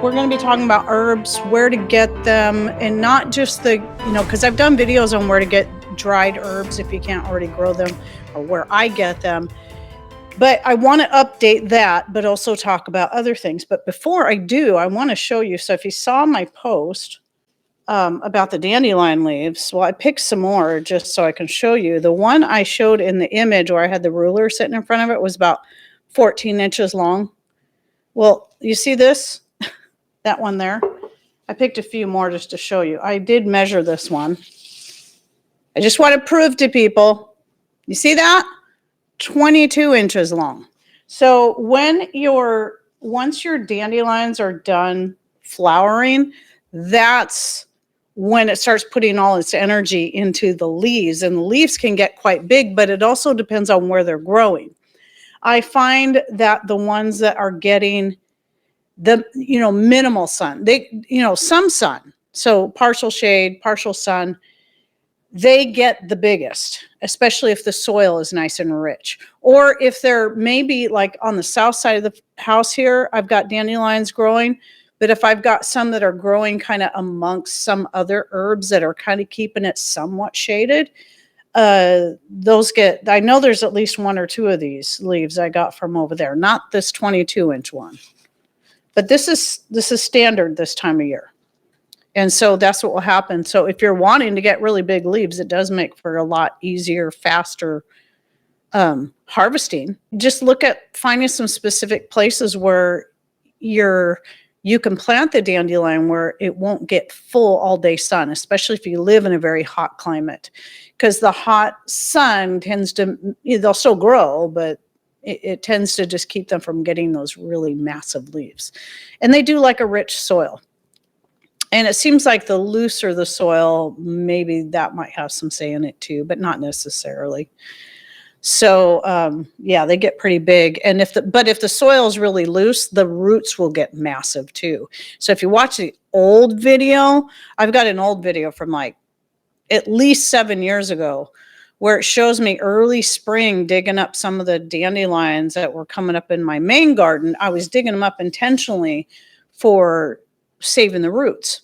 We're going to be talking about herbs, where to get them, and not just because I've done videos on where to get dried herbs if you can't already grow them, or where I get them. But I want to update that, but also talk about other things. But before I do, I want to show you. So if you saw my post about the dandelion leaves, well, I picked some more just so I can show you. The one I showed in the image where I had the ruler sitting in front of it was about 14 inches long. Well, you see this? That one there. I picked a few more just to show you. I did measure this one. I just want to prove to people. You see that? 22 inches long. So once your dandelions are done flowering, that's when it starts putting all its energy into the leaves. And the leaves can get quite big, but it also depends on where they're growing. I find that the ones that are getting the minimal sun, some sun, so partial shade, partial sun, they get the biggest, especially if the soil is nice and rich. Or if they're maybe like on the south side of the house here, I've got dandelions growing, but if I've got some that are growing kind of amongst some other herbs that are kind of keeping it somewhat shaded, I know there's at least one or two of these leaves I got from over there, not this 22-inch one. But this is standard this time of year. And so that's what will happen. So if you're wanting to get really big leaves, it does make for a lot easier, faster harvesting. Just look at finding some specific places where you can plant the dandelion where it won't get full all day sun, especially if you live in a very hot climate. Because the hot sun they'll still grow, but it tends to just keep them from getting those really massive leaves. And they do like a rich soil. And it seems like the looser the soil, maybe that might have some say in it too, but not necessarily. So they get pretty big. And if the soil is really loose, the roots will get massive too. So if you watch the old video, I've got an old video from like at least 7 years ago, where it shows me early spring digging up some of the dandelions that were coming up in my main garden. I was digging them up intentionally for saving the roots.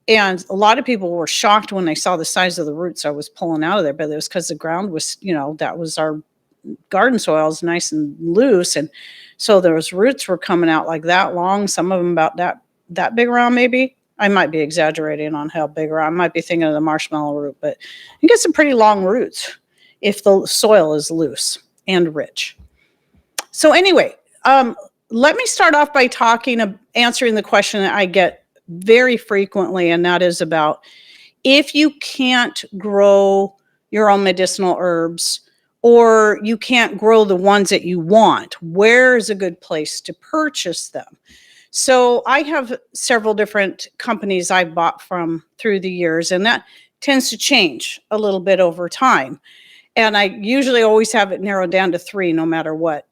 And a lot of people were shocked when they saw the size of the roots I was pulling out of there, but it was because the ground was, that was our garden soil is nice and loose. And so those roots were coming out like that long, some of them about that big around maybe. I might be exaggerating on how big around. I might be thinking of the marshmallow root, but you get some pretty long roots if the soil is loose and rich. So anyway, let me start off by answering the question that I get very frequently, and that is about if you can't grow your own medicinal herbs or you can't grow the ones that you want, where is a good place to purchase them? So I have several different companies I've bought from through the years, and that tends to change a little bit over time. And I usually always have it narrowed down to 3 no matter what.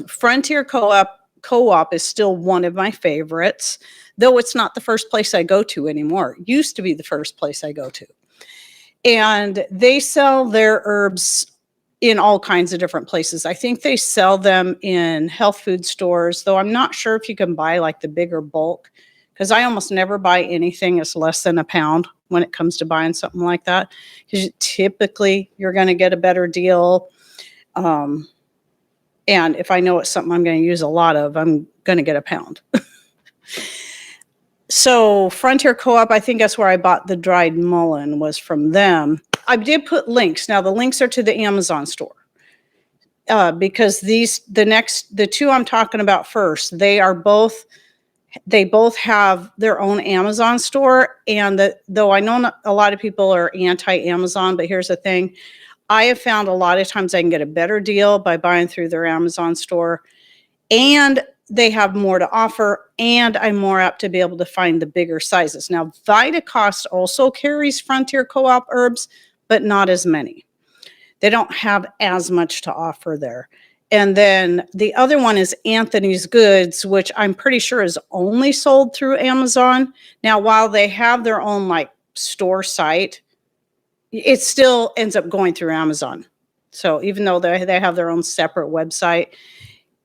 Frontier Co-op is still one of my favorites, though it's not the first place I go to anymore. It used to be the first place I go to. And they sell their herbs in all kinds of different places. I think they sell them in health food stores, though I'm not sure if you can buy like the bigger bulk, because I almost never buy anything that's less than a pound when it comes to buying something like that, because typically you're going to get a better deal. And if I know it's something I'm going to use a lot of, I'm going to get a pound. So Frontier Co-op, I think that's where I bought the dried mullein, was from them. I did put links. Now the links are to the Amazon store because the 2 I'm talking about first, they both have their own Amazon store. And though I know a lot of people are anti-Amazon, but here's the thing. I have found a lot of times I can get a better deal by buying through their Amazon store, and they have more to offer, and I'm more apt to be able to find the bigger sizes. Now, Vitacost also carries Frontier Co-op herbs, but not as many. They don't have as much to offer there. And then the other one is Anthony's Goods, which I'm pretty sure is only sold through Amazon. Now, while they have their own like store site, it still ends up going through Amazon. So even though they have their own separate website,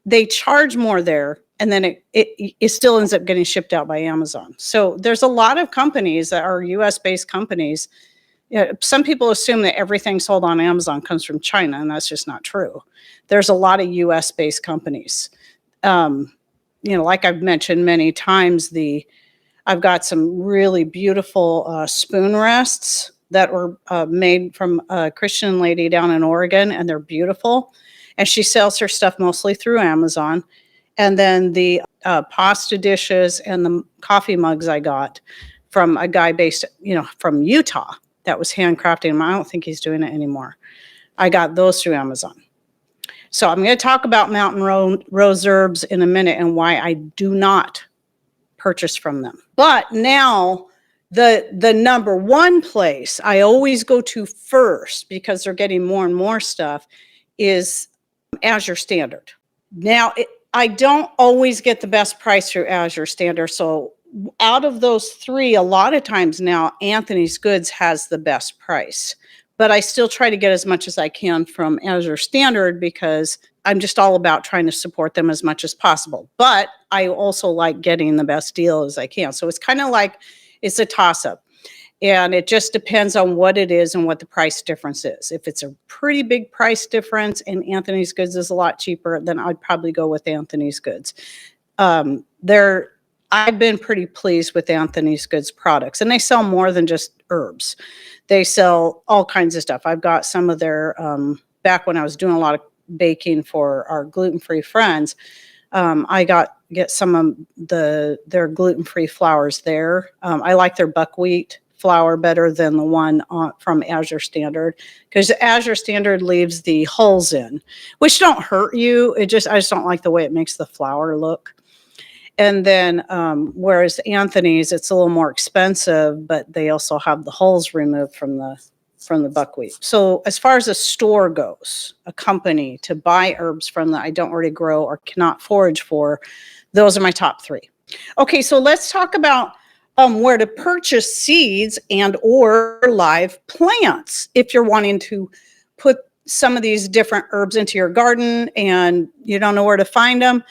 they charge more there and then it still ends up getting shipped out by Amazon. So there's a lot of companies that are US based companies. Yeah, some people assume that everything sold on Amazon comes from China, and that's just not true. There's a lot of US based companies. Like I've mentioned many times, I've got some really beautiful spoon rests that were made from a Christian lady down in Oregon, and they're beautiful. And she sells her stuff mostly through Amazon. And then the pasta dishes and the coffee mugs I got from a guy based, from Utah that was handcrafting them. I don't think he's doing it anymore. I got those through Amazon. So I'm going to talk about mountain rose herbs in a minute and why I do not purchase from them. But now the number one place I always go to first, because they're getting more and more stuff, is Azure Standard. Now, I don't always get the best price through Azure Standard. So out of those three, a lot of times now, Anthony's Goods has the best price. But I still try to get as much as I can from Azure Standard, because I'm just all about trying to support them as much as possible. But I also like getting the best deal as I can. So it's kind of like it's a toss-up. And it just depends on what it is and what the price difference is. If it's a pretty big price difference and Anthony's Goods is a lot cheaper, then I'd probably go with Anthony's Goods. I've been pretty pleased with Anthony's Goods products, and they sell more than just herbs. They sell all kinds of stuff. I've got some of their, back when I was doing a lot of baking for our gluten-free friends, I get some of their gluten-free flours there. I like their buckwheat flour better than the one from Azure Standard, because Azure Standard leaves the hulls in, which don't hurt you. I just don't like the way it makes the flour look. And then, whereas Anthony's, it's a little more expensive, but they also have the hulls removed from the buckwheat. So as far as a store goes, a company to buy herbs from that I don't already grow or cannot forage for, those are my top three. Okay, so let's talk about where to purchase seeds and or live plants if you're wanting to put some of these different herbs into your garden and you don't know where to find them.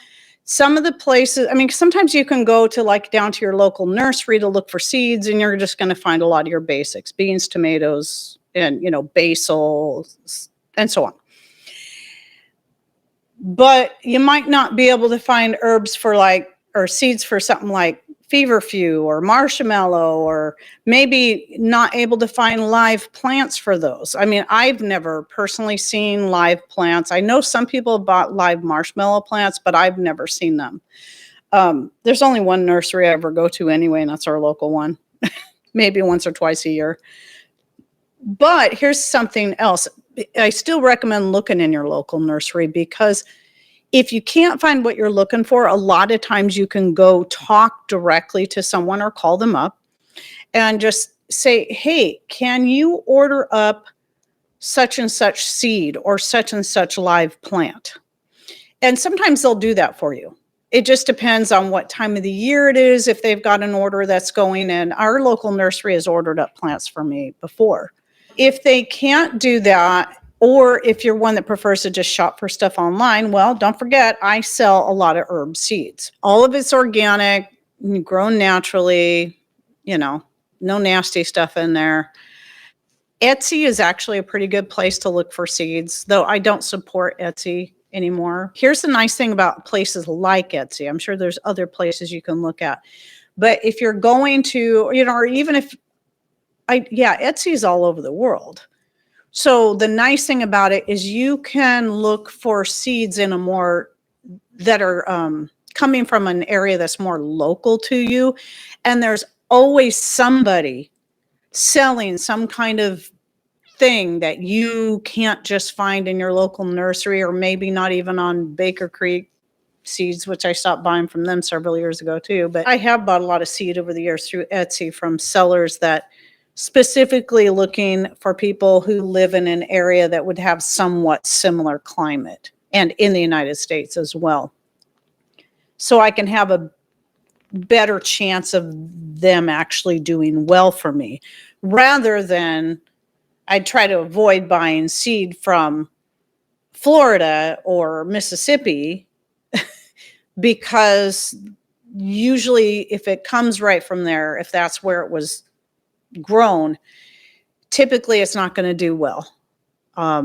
Some of the places, sometimes you can go to down to your local nursery to look for seeds, and you're just going to find a lot of your basics: beans, tomatoes, and basil, and so on. But you might not be able to find herbs or seeds for something like feverfew or marshmallow, or maybe not able to find live plants for those. I've never personally seen live plants. I know some people have bought live marshmallow plants, but I've never seen them. There's only one nursery I ever go to anyway, and that's our local one, maybe once or twice a year. But here's something else. I still recommend looking in your local nursery, because if you can't find what you're looking for, a lot of times you can go talk directly to someone or call them up and just say, hey, can you order up such and such seed or such and such live plant? And sometimes they'll do that for you. It just depends on what time of the year it is, if they've got an order that's going in. Our local nursery has ordered up plants for me before. If they can't do that, or if you're one that prefers to just shop for stuff online, well, don't forget, I sell a lot of herb seeds. All of it's organic, grown naturally, no nasty stuff in there. Etsy is actually a pretty good place to look for seeds, though I don't support Etsy anymore. Here's the nice thing about places like Etsy. I'm sure there's other places you can look at. But if you're going to, or even if, Etsy is all over the world. So the nice thing about it is you can look for seeds in that are coming from an area that's more local to you. And there's always somebody selling some kind of thing that you can't just find in your local nursery, or maybe not even on Baker Creek Seeds, which I stopped buying from them several years ago too. But I have bought a lot of seed over the years through Etsy from sellers that specifically looking for people who live in an area that would have somewhat similar climate, and in the United States as well. So I can have a better chance of them actually doing well for me, rather than I'd try to avoid buying seed from Florida or Mississippi because usually if it comes right from there, if that's where it was grown, typically it's not going to do well.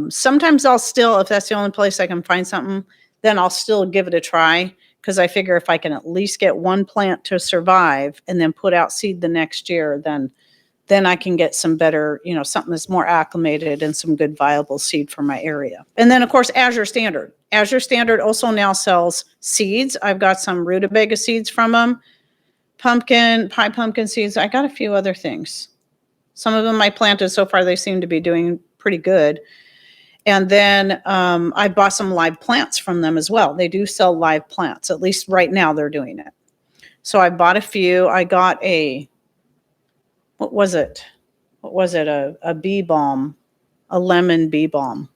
Sometimes I'll still, if that's the only place I can find something, then I'll still give it a try, because I figure if I can at least get one plant to survive and then put out seed the next year, then I can get some better, something that's more acclimated and some good viable seed for my area. And then of course, Azure Standard. Azure Standard also now sells seeds. I've got some rutabaga seeds from them, pie pumpkin seeds. I got a few other things. Some of them I planted so far, they seem to be doing pretty good. And then I bought some live plants from them as well. They do sell live plants. At least right now they're doing it. So I bought a few. I got what was it? A bee balm, a lemon bee balm.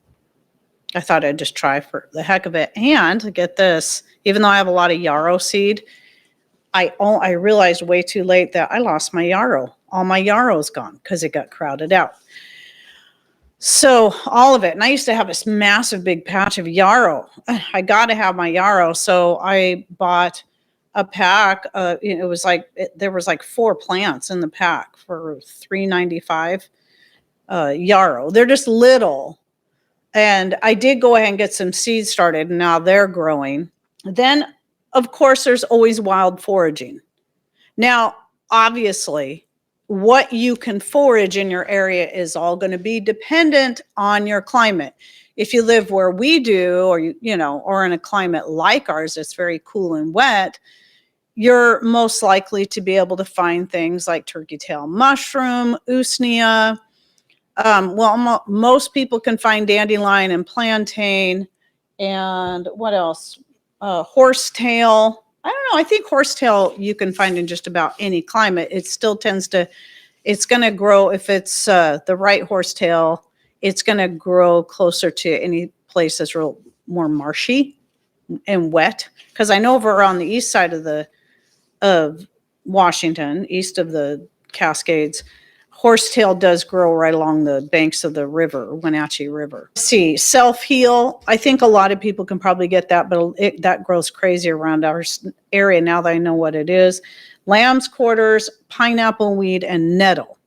I thought I'd just try for the heck of it. And get this, even though I have a lot of yarrow seed, I realized way too late that I lost my yarrow. All my yarrow's gone because it got crowded out. So all of it. And I used to have this massive big patch of yarrow. I got to have my yarrow. So I bought a pack. It was like, there was like 4 plants in the pack for $3.95 yarrow. They're just little. And I did go ahead and get some seeds started, and now they're growing. Then, of course, there's always wild foraging. Now, obviously, what you can forage in your area is all going to be dependent on your climate. If you live where we do, or or in a climate like ours that's very cool and wet, you're most likely to be able to find things like turkey tail mushroom, usnea. Most people can find dandelion and plantain, and what else? Horsetail. I don't know. I think horsetail you can find in just about any climate. It still tends to, it's going to grow, if it's the right horsetail, it's going to grow closer to any place that's real more marshy and wet. Because I know over on the east side of Washington, east of the Cascades, horsetail does grow right along the banks of the river, Wenatchee River. Let's see, self-heal. I think a lot of people can probably get that, but that grows crazy around our area now that I know what it is. Lamb's quarters, pineapple weed, and nettle.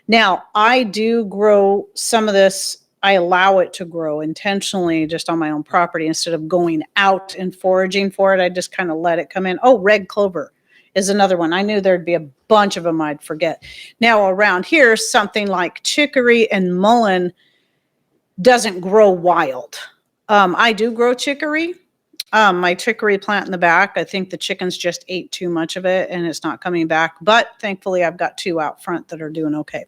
Now, I do grow some of this. I allow it to grow intentionally just on my own property instead of going out and foraging for it. I just kind of let it come in. Oh, red clover is another one. I knew there'd be a bunch of them I'd forget. Now around here, something like chicory and mullein doesn't grow wild. I do grow chicory. My chicory plant in the back, I think the chickens just ate too much of it and it's not coming back. But thankfully I've got 2 out front that are doing okay.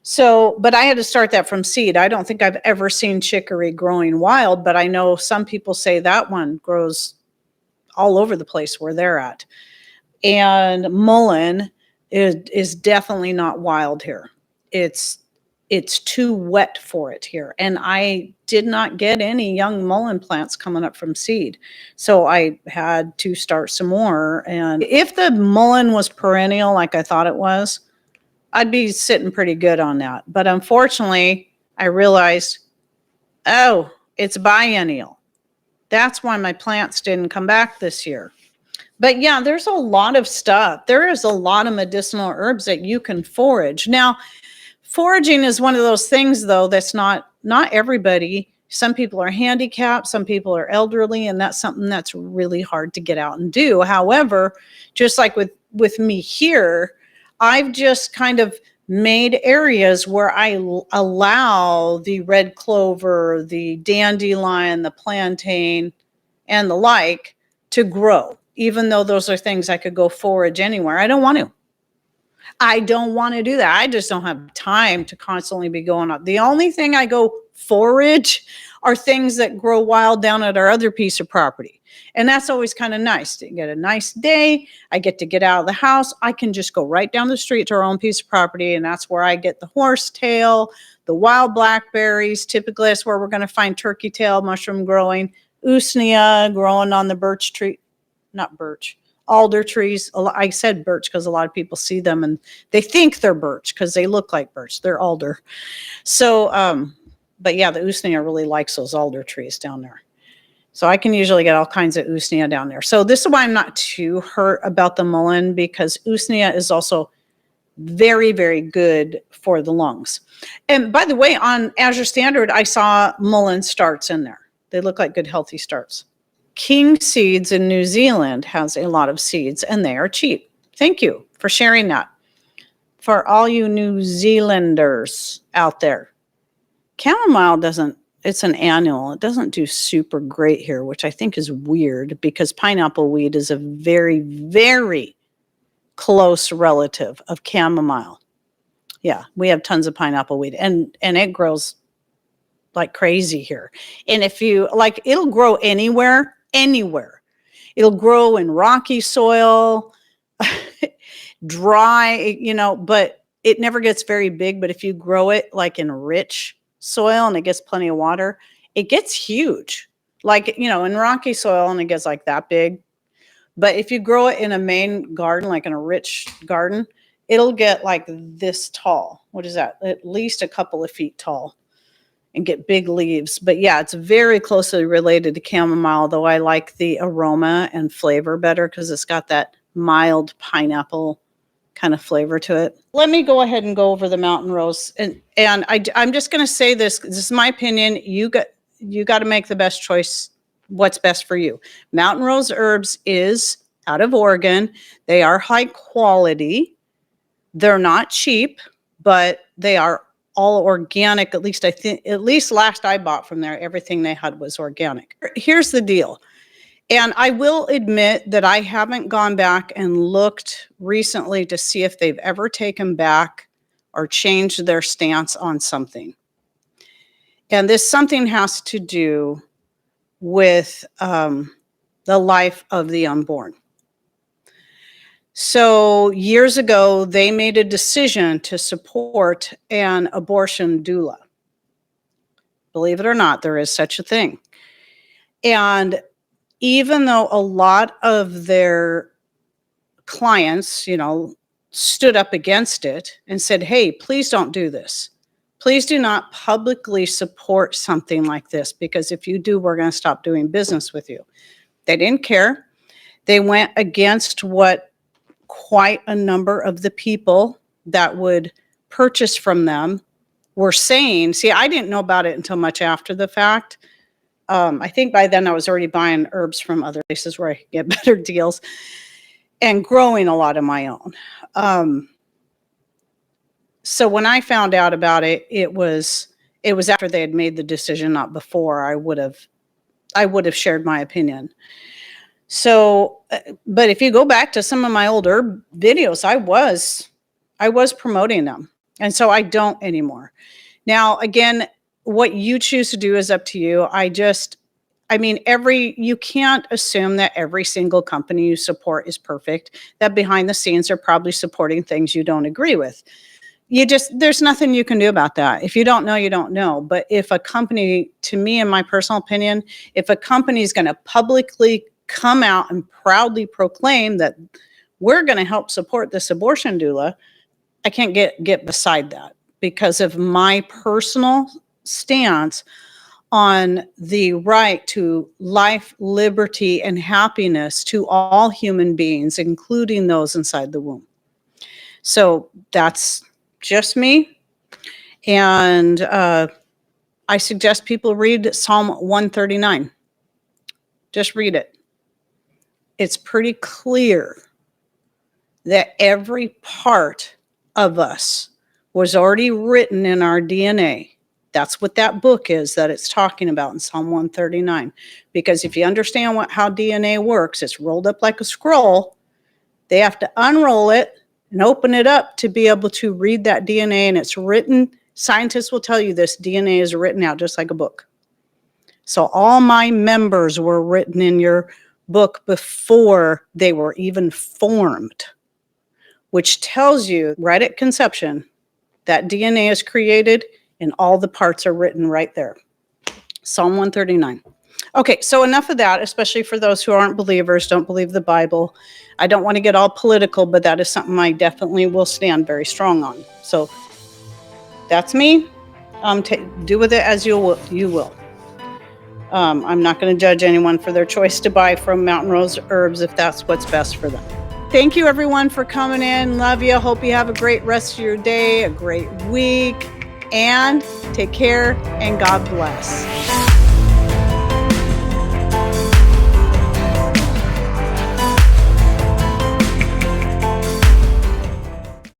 So, but I had to start that from seed. I don't think I've ever seen chicory growing wild, but I know some people say that one grows all over the place where they're at. And mullein is definitely not wild here. It's too wet for it here. And I did not get any young mullein plants coming up from seed. So I had to start some more. And if the mullein was perennial like I thought it was, I'd be sitting pretty good on that. But unfortunately, I realized, oh, it's biennial. That's why my plants didn't come back this year. But yeah, there's a lot of stuff. There is a lot of medicinal herbs that you can forage. Now, foraging is one of those things, though, that's not everybody. Some people are handicapped, some people are elderly, and that's something that's really hard to get out and do. However, just like with me here, I've just kind of made areas where I allow the red clover, the dandelion, the plantain, and the like to grow. Even though those are things I could go forage anywhere. I don't want to. I don't want to do that. I just don't have time to constantly be going up. The only thing I go forage are things that grow wild down at our other piece of property. And that's always kind of nice to get a nice day. I get to get out of the house. I can just go right down the street to our own piece of property. And that's where I get the horsetail, the wild blackberries. Typically, that's where we're going to find turkey tail mushroom growing, usnea growing on the birch tree. Not birch, alder trees. I said birch because a lot of people see them and they think they're birch because they look like birch. They're alder. So, but yeah, the usnea really likes those alder trees down there. So I can usually get all kinds of usnea down there. So this is why I'm not too hurt about the mullein, because usnea is also very, very good for the lungs. And by the way, on Azure Standard, I saw mullein starts in there. They look like good, healthy starts. King Seeds in New Zealand has a lot of seeds, and they are cheap. Thank you for sharing that. For all you New Zealanders out there, chamomile doesn't, it's an annual. It doesn't do super great here, which I think is weird because pineapple weed is a very, very close relative of chamomile. Yeah, we have tons of pineapple weed, and it grows like crazy here. And if you like, it'll grow anywhere. It'll grow in rocky soil, dry, but it never gets very big. But if you grow it like in rich soil and it gets plenty of water, it gets huge. Like, in rocky soil and it gets like that big. But if you grow it in a main garden, like in a rich garden, it'll get like this tall. What is that? At least a couple of feet tall and get big leaves. But yeah, it's very closely related to chamomile, though I like the aroma and flavor better because it's got that mild pineapple kind of flavor to it. Let me go ahead and go over the mountain rose. And I'm just going to say this. This is my opinion. You got to make the best choice, what's best for you. Mountain rose herbs is out of Oregon. They are high quality. They're not cheap, but they are all organic. At least last I bought from there, everything they had was organic. Here's the deal. And I will admit that I haven't gone back and looked recently to see if they've ever taken back or changed their stance on something. And this something has to do with the life of the unborn. So years ago, they made a decision to support an abortion doula. Believe it or not, there is such a thing. And even though a lot of their clients, stood up against it and said, hey, please don't do this. Please do not publicly support something like this, because if you do, we're going to stop doing business with you. They didn't care. They went against what quite a number of the people that would purchase from them were saying. See, I didn't know about it until much after the fact. I think by then I was already buying herbs from other places where I could get better deals and growing a lot of my own. So when I found out about it, it was after they had made the decision, not before. I would have shared my opinion. So, but if you go back to some of my old herb videos, I was promoting them. And so I don't anymore. Now, again, what you choose to do is up to you. You can't assume that every single company you support is perfect, that behind the scenes are probably supporting things you don't agree with. There's nothing you can do about that. If you don't know, you don't know. But if a company, to me, in my personal opinion, if a company is going to publicly come out and proudly proclaim that we're going to help support this abortion doula, I can't get beside that because of my personal stance on the right to life, liberty, and happiness to all human beings, including those inside the womb. So that's just me. And I suggest people read Psalm 139. Just read it. It's pretty clear that every part of us was already written in our DNA. That's what that book is that it's talking about in Psalm 139. Because if you understand how DNA works, it's rolled up like a scroll. They have to unroll it and open it up to be able to read that DNA. And it's written, scientists will tell you this, DNA is written out just like a book. So all my members were written in your book before they were even formed, which tells you right at conception that DNA is created and all the parts are written right there. Psalm 139. Okay, so enough of that, especially for those who aren't believers, don't believe the Bible. I don't want to get all political, but that is something I definitely will stand very strong on. So that's me. Do with it as you will. I'm not going to judge anyone for their choice to buy from Mountain Rose Herbs if that's what's best for them. Thank you, everyone, for coming in. Love you. Hope you have a great rest of your day, a great week, and take care, and God bless.